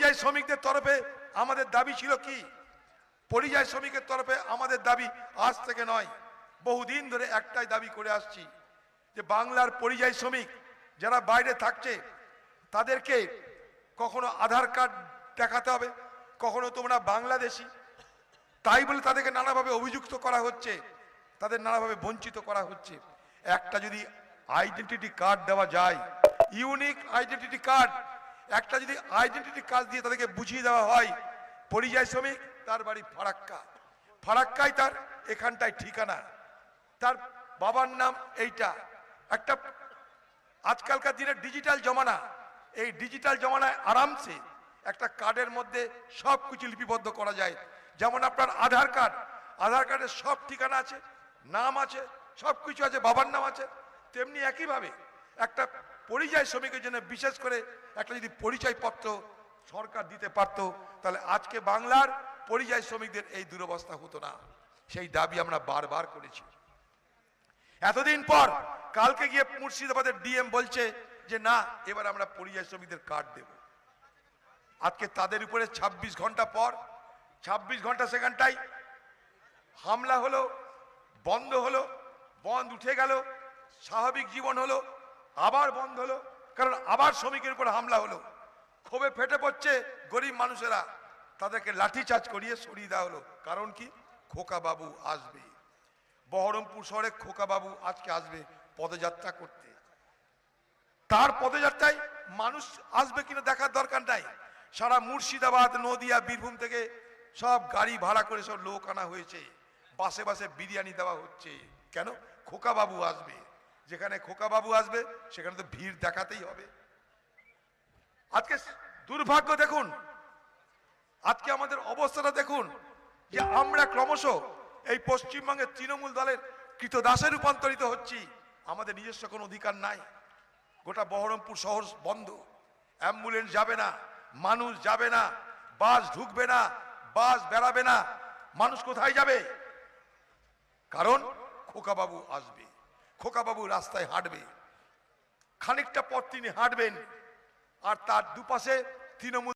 পরিযায়ী শ্রমিকদের তরফে আমাদের দাবি ছিল কি? পরিযায়ী শ্রমিকের তরফে আমাদের দাবি আজ থেকে নয়, বহুদিন ধরে একটাই দাবি করে আসছি যে বাংলার পরিযায়ী শ্রমিক যারা বাইরে থাকছে তাদেরকে কখনো আধার কার্ড দেখাতে হবে, কখনো তোমরা বাংলাদেশি, তাই বলে তাদেরকে নানাভাবে অভিযুক্ত করা হচ্ছে, তাদের নানাভাবে বঞ্চিত করা হচ্ছে। একটা যদি আইডেন্টিটি কার্ড দেওয়া যায়, ইউনিক আইডেন্টিটি কার্ড, একটা যদি আইডেন্টিটি কার্ড দিয়ে তাদেরকে বুঝিয়ে দেওয়া হয় পরিযায়ী শ্রমিক, তার বাড়ি ফারাক্কা, ফারাক্কায় তার এখানটায় ঠিকানা, তার বাবার নাম এইটা, একটা আজকালকার দিনে ডিজিটাল জমানা, এই ডিজিটাল জমানায় আরামসে একটা কার্ডের মধ্যে সব কিছু লিপিবদ্ধ করা যায়। যেমন আপনার আধার কার্ড, আধার কার্ডে সব ঠিকানা আছে, নাম আছে, সব কিছু আছে, বাবার নাম আছে, তেমনি একইভাবে একটা পরিযায়ী শ্রমিকের জন্য বিশেষ করে একটা যদি পরিচয়পত্র সরকার দিতে পারত, তাহলে আজকে বাংলার পরিযায়ী শ্রমিকদের এই দুরবস্থা হতো না। সেই দাবি আমরা বারবার করেছি। এতদিন পর কালকে গিয়ে মুর্শিদাবাদের ডিএম বলছে যে না, এবার আমরা পরিযায়ী শ্রমিকদের কার্ড দেব। আজকে তাদের উপরে 26 ঘন্টা পর, 26 ঘন্টা সেখানটাই হামলা হলো, বন্ধ হলো, বন্ধ উঠে গেল, স্বাভাবিক জীবন হলো, আবার বন্ধ হলো, কারণ আবার শ্রমিকের উপর হামলা হলো। ক্ষোভে ফেটে পড়ছে গরিব মানুষেরা, তাদেরকে লাঠিচার্জ করিয়ে সরিয়ে দেওয়া হলো। কারণ কি? খোকা বাবু আসবে। বহরমপুর শহরে খোকা বাবু আজকে আসবে পদযাত্রা করতে। তার পদযাত্রায় মানুষ আসবে কিনা দেখার দরকার নাই। সারা মুর্শিদাবাদ, নদিয়া, বীরভূম থেকে সব গাড়ি ভাড়া করে সব লোক আনা হয়েছে, বাসে বাসে বিরিয়ানি দেওয়া হচ্ছে। কেন? খোকা বাবু আসবে। যেখানে খোকা বাবু আসবে সেখানে তো ভিড় দেখাতেই হবে। আজকে দুর্ভাগ্য দেখুন, আজকে আমাদের অবস্থাটা দেখুন যে আমরা ক্রমশ এই পশ্চিমবঙ্গের তৃণমূল দলের কৃতদাসে রূপান্তরিত হচ্ছি। আমাদের নিজস্ব কোনো অধিকার নাই। গোটা বহরমপুর শহর বন্ধ, অ্যাম্বুলেন্স যাবে না, মানুষ যাবে না, বাস ঢুকবে না, বাস বেড়াবে না, মানুষ কোথায় যাবে? কারণ খোকাবাবু আসবে, খোকাবাবু রাস্তায় হাঁটবে, খানিকটা পথ তিনি হাঁটবেন, আর তার দুপাশে তৃণমূল